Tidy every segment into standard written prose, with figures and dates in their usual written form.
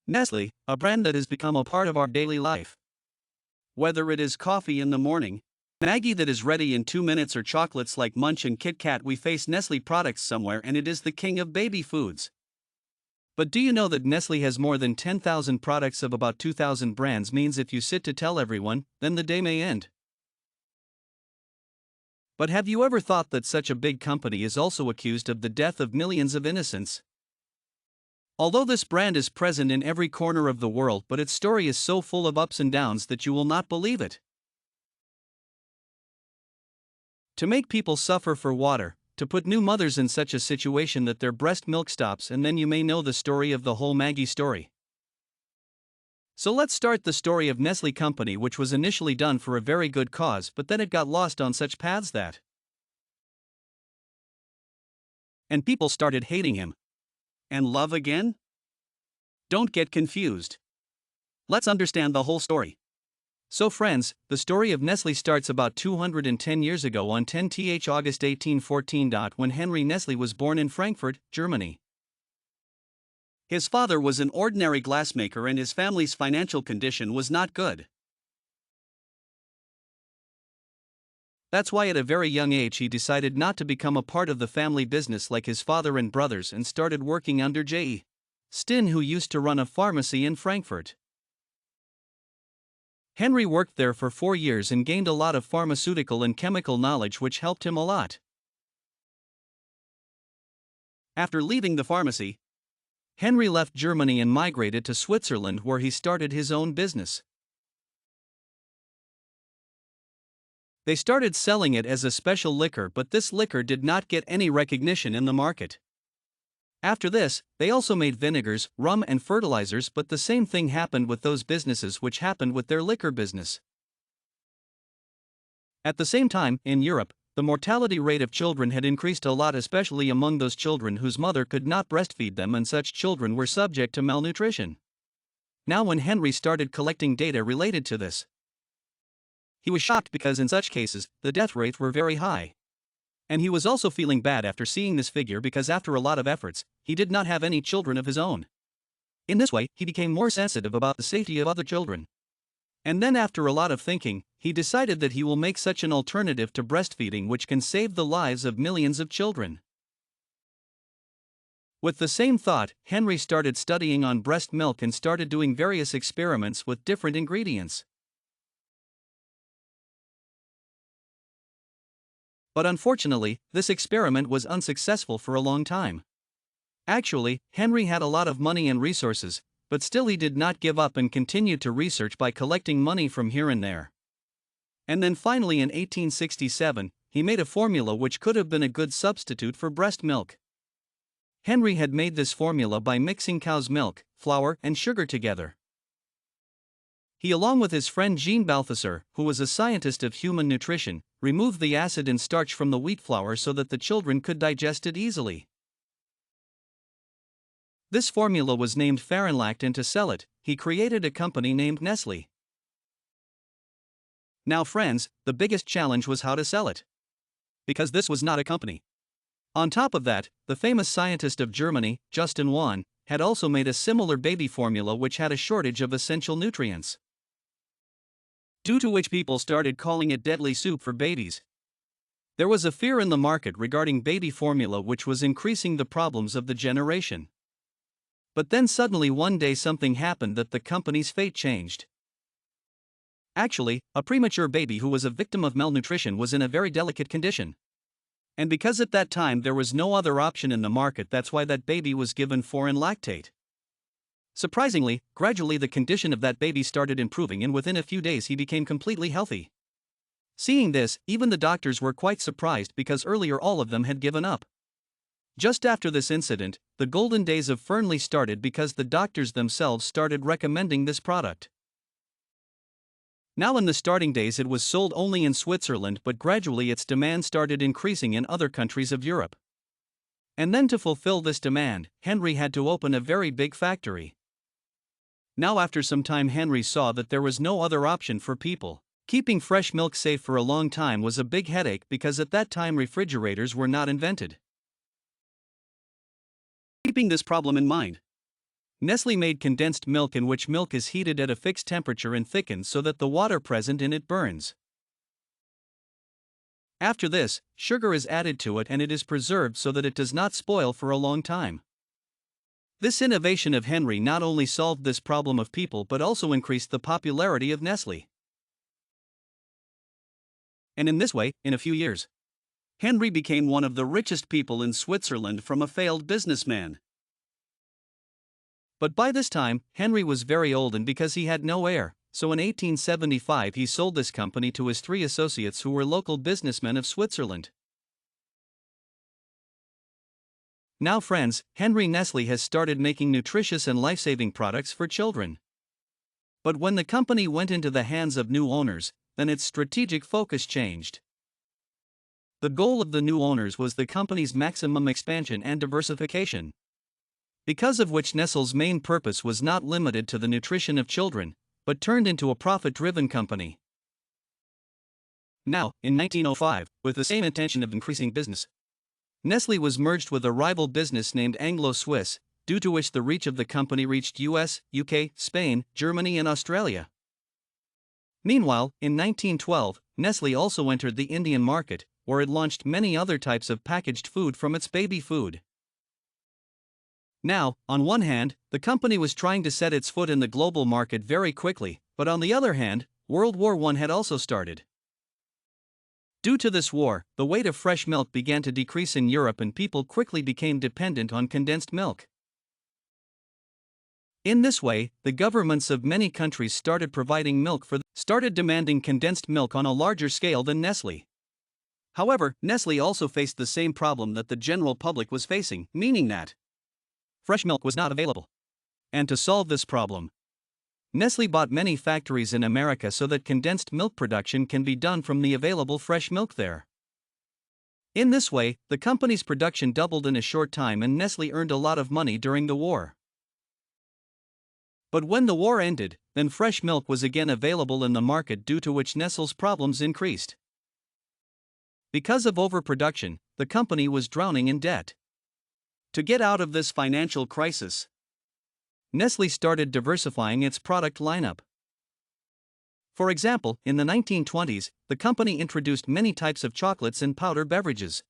Nestle, a brand that has become a part of our daily life. Whether it is coffee in the morning, Maggie that is ready in 2 minutes, or chocolates like Munch and Kit Kat, we face Nestle products somewhere, and it is the king of baby foods. But do you know that Nestle has more than 10,000 products of about 2,000 brands? Means if you sit to tell everyone, then the day may end. But have you ever thought that such a big company is also accused of the death of millions of innocents? Although this brand is present in every corner of the world, but its story is so full of ups and downs that you will not believe it. To make people suffer for water, to put new mothers in such a situation that their breast milk stops, and then you may know the story of the whole Maggie story. So let's start the story of Nestle Company, which was initially done for a very good cause, but then it got lost on such paths that and people started hating him. And love again? Don't get confused. Let's understand the whole story. So friends, the story of Nestle starts about 210 years ago on 10th August 1814. When Henry Nestle was born in Frankfurt, Germany. His father was an ordinary glassmaker and his family's financial condition was not good. That's why at a very young age he decided not to become a part of the family business like his father and brothers, and started working under J.E. Stin, who used to run a pharmacy in Frankfurt. Henry worked there for 4 years and gained a lot of pharmaceutical and chemical knowledge, which helped him a lot. After leaving the pharmacy, Henry left Germany and migrated to Switzerland, where he started his own business. They started selling it as a special liquor, but this liquor did not get any recognition in the market. After this, they also made vinegars, rum, and fertilizers, but the same thing happened with those businesses which happened with their liquor business. At the same time, in Europe, the mortality rate of children had increased a lot, especially among those children whose mother could not breastfeed them, and such children were subject to malnutrition. Now when Henry started collecting data related to this, he was shocked because in such cases, the death rates were very high. And he was also feeling bad after seeing this figure, because after a lot of efforts, he did not have any children of his own. In this way, he became more sensitive about the safety of other children. And then after a lot of thinking, he decided that he will make such an alternative to breastfeeding which can save the lives of millions of children. With the same thought, Henry started studying on breast milk and started doing various experiments with different ingredients. But unfortunately, this experiment was unsuccessful for a long time. Actually, Henry had a lot of money and resources, but still he did not give up and continued to research by collecting money from here and there. And then finally in 1867, he made a formula which could have been a good substitute for breast milk. Henry had made this formula by mixing cow's milk, flour, and sugar together. He, along with his friend Jean Balthasar, who was a scientist of human nutrition, removed the acid and starch from the wheat flour so that the children could digest it easily. This formula was named Fahrenlact, and to sell it, he created a company named Nestle. Now friends, the biggest challenge was how to sell it. Because this was not a company. On top of that, the famous scientist of Germany, Justin Wahn, had also made a similar baby formula which had a shortage of essential nutrients, due to which people started calling it deadly soup for babies. There was a fear in the market regarding baby formula which was increasing the problems of the generation. But then suddenly one day something happened that the company's fate changed. Actually, a premature baby who was a victim of malnutrition was in a very delicate condition. And because at that time there was no other option in the market, that's why that baby was given foreign lactate. Surprisingly, gradually the condition of that baby started improving, and within a few days he became completely healthy. Seeing this, even the doctors were quite surprised, because earlier all of them had given up. Just after this incident, the golden days of Fernley started, because the doctors themselves started recommending this product. Now in the starting days it was sold only in Switzerland, but gradually its demand started increasing in other countries of Europe. And then to fulfill this demand, Henry had to open a very big factory. Now after some time Henry saw that there was no other option for people. Keeping fresh milk safe for a long time was a big headache, because at that time refrigerators were not invented. Keeping this problem in mind, Nestle made condensed milk, in which milk is heated at a fixed temperature and thickened so that the water present in it burns. After this, sugar is added to it and it is preserved so that it does not spoil for a long time. This innovation of Henry not only solved this problem of people but also increased the popularity of Nestle. And in this way, in a few years, Henry became one of the richest people in Switzerland from a failed businessman. But by this time, Henry was very old, and because he had no heir, so in 1875 he sold this company to his 3 associates who were local businessmen of Switzerland. Now friends, Henry Nestle has started making nutritious and life-saving products for children. But when the company went into the hands of new owners, then its strategic focus changed. The goal of the new owners was the company's maximum expansion and diversification, because of which Nestle's main purpose was not limited to the nutrition of children, but turned into a profit-driven company. Now, in 1905, with the same intention of increasing business, Nestle was merged with a rival business named Anglo-Swiss, due to which the reach of the company reached US, UK, Spain, Germany and Australia. Meanwhile, in 1912, Nestle also entered the Indian market, where it launched many other types of packaged food from its baby food. Now, on one hand, the company was trying to set its foot in the global market very quickly, but on the other hand, World War I had also started. Due to this war, the weight of fresh milk began to decrease in Europe and people quickly became dependent on condensed milk. In this way, the governments of many countries started providing milk started demanding condensed milk on a larger scale than Nestle. However, Nestle also faced the same problem that the general public was facing, meaning that fresh milk was not available. And to solve this problem, Nestle bought many factories in America so that condensed milk production can be done from the available fresh milk there. In this way, the company's production doubled in a short time and Nestle earned a lot of money during the war. But when the war ended, then fresh milk was again available in the market, due to which Nestle's problems increased. Because of overproduction, the company was drowning in debt. To get out of this financial crisis, Nestle started diversifying its product lineup. For example, in the 1920s, the company introduced many types of chocolates and powdered beverages.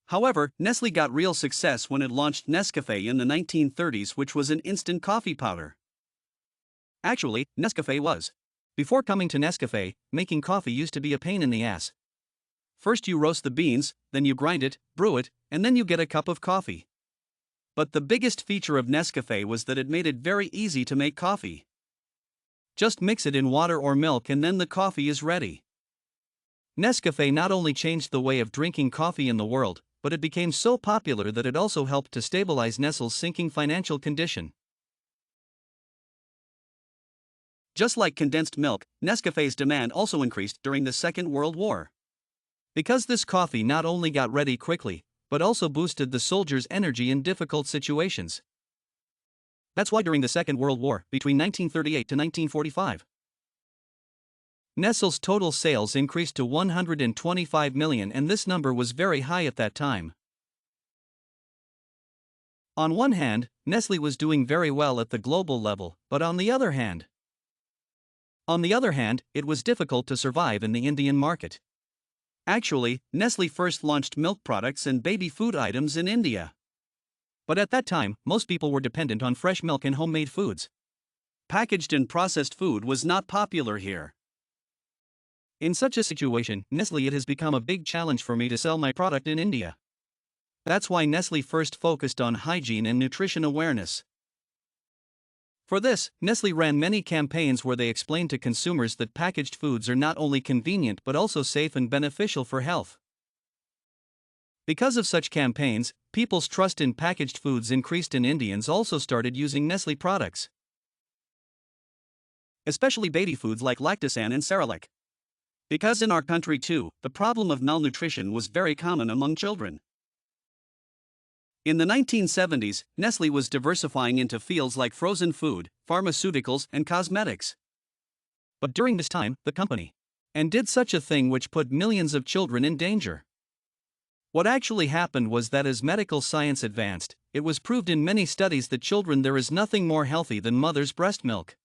However, Nestle got real success when it launched Nescafé in the 1930s, which was an instant coffee powder. Actually, Nescafé was. Before coming to Nescafé, making coffee used to be a pain in the ass. First you roast the beans, then you grind it, brew it, and then you get a cup of coffee. But the biggest feature of Nescafé was that it made it very easy to make coffee. Just mix it in water or milk and then the coffee is ready. Nescafé not only changed the way of drinking coffee in the world, but it became so popular that it also helped to stabilize Nestle's sinking financial condition. Just like condensed milk, Nescafé's demand also increased during the Second World War. Because this coffee not only got ready quickly, but also boosted the soldiers' energy in difficult situations. That's why during the Second World War, between 1938 to 1945, Nestle's total sales increased to 125 million, and this number was very high at that time. On one hand, Nestle was doing very well at the global level, but on the other hand, it was difficult to survive in the Indian market. Actually, Nestle first launched milk products and baby food items in India. But at that time, most people were dependent on fresh milk and homemade foods. Packaged and processed food was not popular here. In such a situation, Nestle, it has become a big challenge for me to sell my product in India. That's why Nestle first focused on hygiene and nutrition awareness. For this, Nestle ran many campaigns where they explained to consumers that packaged foods are not only convenient but also safe and beneficial for health. Because of such campaigns, people's trust in packaged foods increased and Indians also started using Nestle products, especially baby foods like Lactosan and Cerelac. Because in our country too, the problem of malnutrition was very common among children. In the 1970s, Nestle was diversifying into fields like frozen food, pharmaceuticals, and cosmetics. But during this time, the company did such a thing which put millions of children in danger. What actually happened was that as medical science advanced, it was proved in many studies that children there is nothing more healthy than mother's breast milk.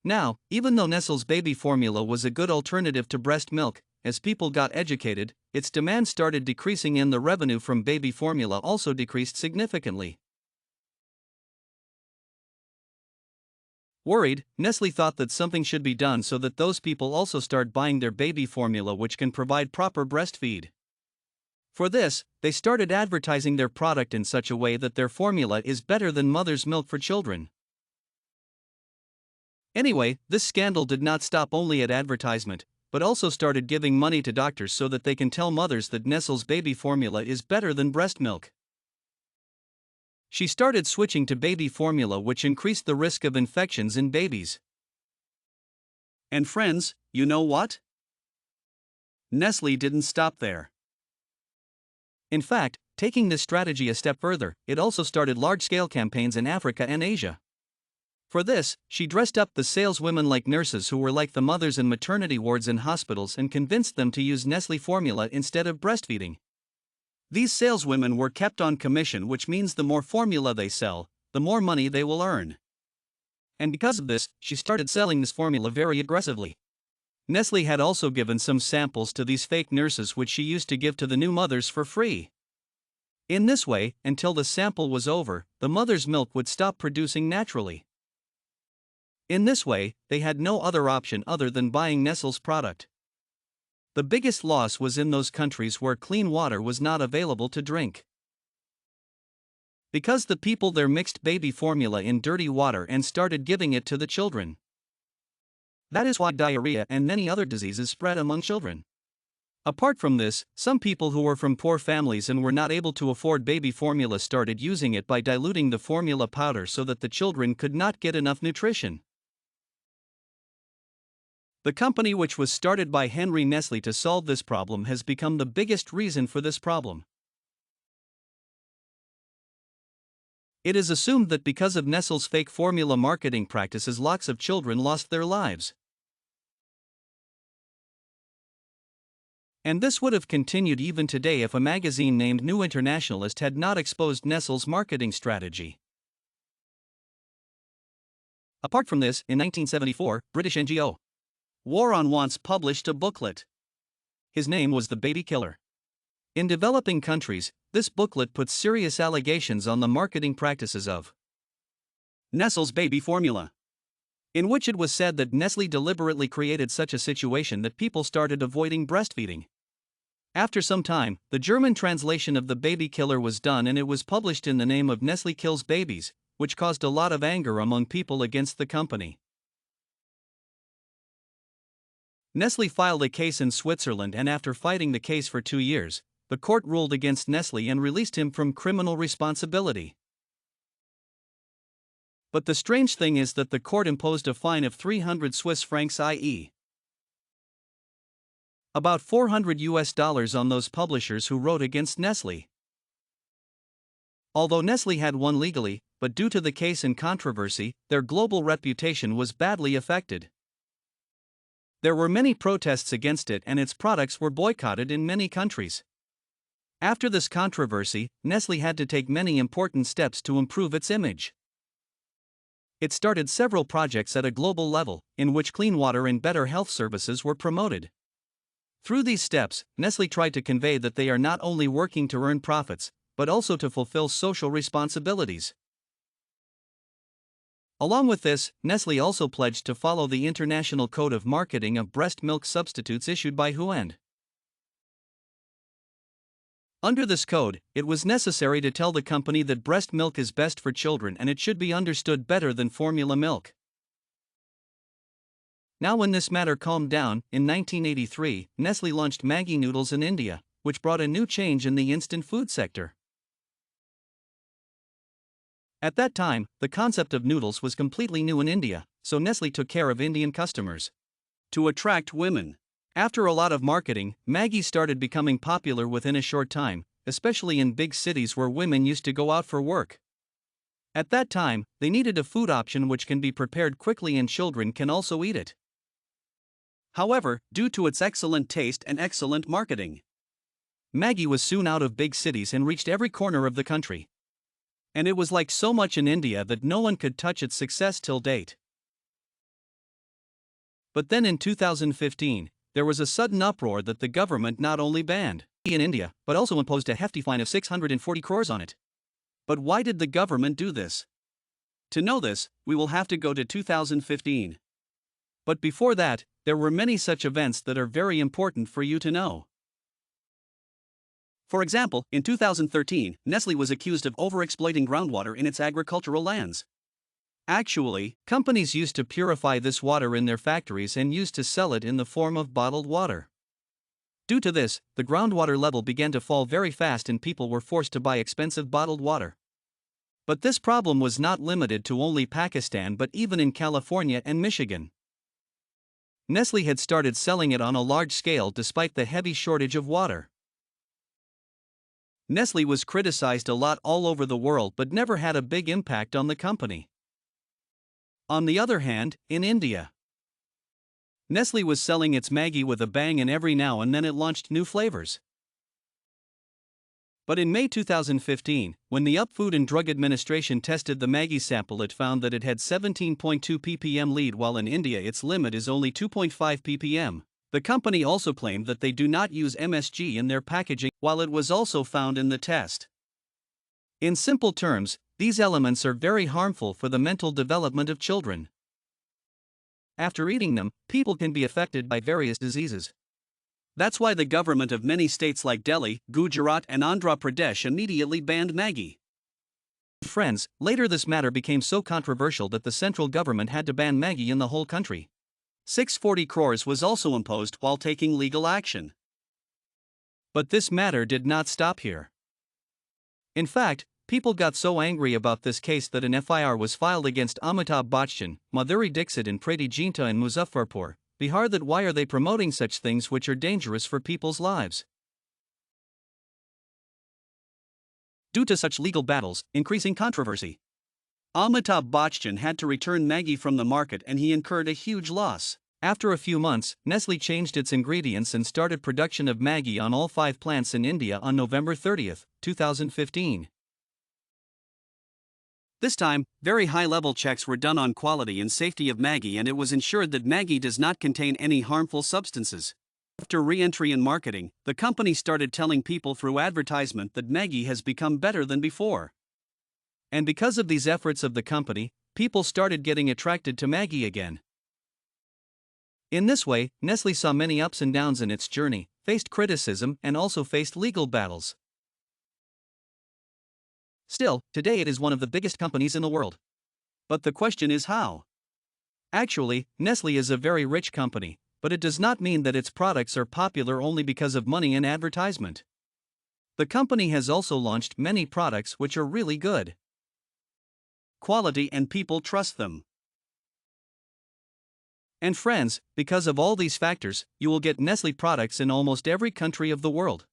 Now, even though Nestle's baby formula was a good alternative to breast milk, as people got educated, its demand started decreasing and the revenue from baby formula also decreased significantly. Worried, Nestle thought that something should be done so that those people also start buying their baby formula which can provide proper breastfeed. For this, they started advertising their product in such a way that their formula is better than mother's milk for children. Anyway, this scandal did not stop only at advertisement, but also started giving money to doctors so that they can tell mothers that Nestle's baby formula is better than breast milk. She started switching to baby formula, which increased the risk of infections in babies. And friends, you know what? Nestle didn't stop there. In fact, taking this strategy a step further, it also started large-scale campaigns in Africa and Asia. For this, she dressed up the saleswomen like nurses who were like the mothers in maternity wards in hospitals and convinced them to use Nestle formula instead of breastfeeding. These saleswomen were kept on commission, which means the more formula they sell, the more money they will earn. And because of this, she started selling this formula very aggressively. Nestle had also given some samples to these fake nurses which she used to give to the new mothers for free. In this way, until the sample was over, the mother's milk would stop producing naturally. In this way, they had no other option other than buying Nestle's product. The biggest loss was in those countries where clean water was not available to drink. Because the people there mixed baby formula in dirty water and started giving it to the children. That is why diarrhea and many other diseases spread among children. Apart from this, some people who were from poor families and were not able to afford baby formula started using it by diluting the formula powder so that the children could not get enough nutrition. The company, which was started by Henry Nestle to solve this problem, has become the biggest reason for this problem. It is assumed that because of Nestle's fake formula marketing practices, lots of children lost their lives. And this would have continued even today if a magazine named New Internationalist had not exposed Nestle's marketing strategy. Apart from this, in 1974, British NGO War on Wants published a booklet. His name was The Baby Killer. In developing countries, this booklet puts serious allegations on the marketing practices of Nestle's baby formula, in which it was said that Nestle deliberately created such a situation that people started avoiding breastfeeding. After some time, the German translation of The Baby Killer was done and it was published in the name of Nestle Kills Babies, which caused a lot of anger among people against the company. Nestle filed a case in Switzerland, and after fighting the case for 2 years, the court ruled against Nestle and released him from criminal responsibility. But the strange thing is that the court imposed a fine of 300 Swiss francs, i.e. about $400 on those publishers who wrote against Nestle. Although Nestle had won legally, but due to the case and controversy, their global reputation was badly affected. There were many protests against it and its products were boycotted in many countries. After this controversy, Nestle had to take many important steps to improve its image. It started several projects at a global level, in which clean water and better health services were promoted. Through these steps, Nestle tried to convey that they are not only working to earn profits, but also to fulfill social responsibilities. Along with this, Nestle also pledged to follow the International Code of Marketing of Breast Milk Substitutes issued by WHO. Under this code, it was necessary to tell the company that breast milk is best for children and it should be understood better than formula milk. Now, when this matter calmed down, in 1983, Nestle launched Maggi noodles in India, which brought a new change in the instant food sector. At that time, the concept of noodles was completely new in India, so Nestle took care of Indian customers. To attract women. After a lot of marketing, Maggi started becoming popular within a short time, especially in big cities where women used to go out for work. At that time, they needed a food option which can be prepared quickly and children can also eat it. However, due to its excellent taste and excellent marketing, Maggi was soon out of big cities and reached every corner of the country. And it was like so much in India that no one could touch its success till date. But then in 2015, there was a sudden uproar that the government not only banned Maggi in India, but also imposed a hefty fine of 640 crores on it. But why did the government do this? To know this, we will have to go to 2015. But before that, there were many such events that are very important for you to know. For example, in 2013, Nestle was accused of overexploiting groundwater in its agricultural lands. Actually, companies used to purify this water in their factories and used to sell it in the form of bottled water. Due to this, the groundwater level began to fall very fast and people were forced to buy expensive bottled water. But this problem was not limited to only Pakistan but even in California and Michigan. Nestle had started selling it on a large scale despite the heavy shortage of water. Nestle was criticized a lot all over the world but never had a big impact on the company. On the other hand, in India, Nestle was selling its Maggi with a bang and every now and then it launched new flavors. But in May 2015, when the Food and Drug Administration tested the Maggi sample, it found that it had 17.2 ppm lead, while in India its limit is only 2.5 ppm. The company also claimed that they do not use MSG in their packaging, while it was also found in the test. In simple terms, these elements are very harmful for the mental development of children. After eating them, people can be affected by various diseases. That's why the government of many states like Delhi, Gujarat, and Andhra Pradesh immediately banned Maggi. Friends, later this matter became so controversial that the central government had to ban Maggi in the whole country. 640 crores was also imposed while taking legal action. But this matter did not stop here. In fact, people got so angry about this case that an FIR was filed against Amitabh Bachchan, Madhuri Dixit and Preeti Zinta in Muzaffarpur, Bihar, that why are they promoting such things which are dangerous for people's lives? Due to such legal battles, increasing controversy, Amitabh Bachchan had to return Maggi from the market and he incurred a huge loss. After a few months, Nestle changed its ingredients and started production of Maggi on all 5 plants in India on November 30, 2015. This time, very high-level checks were done on quality and safety of Maggi and it was ensured that Maggi does not contain any harmful substances. After re-entry in marketing, the company started telling people through advertisement that Maggi has become better than before. And because of these efforts of the company, people started getting attracted to Maggi again. In this way, Nestle saw many ups and downs in its journey, faced criticism and also faced legal battles. Still, today it is one of the biggest companies in the world. But the question is how? Actually, Nestle is a very rich company, but it does not mean that its products are popular only because of money and advertisement. The company has also launched many products which are really good quality and people trust them. And friends, because of all these factors, you will get Nestle products in almost every country of the world.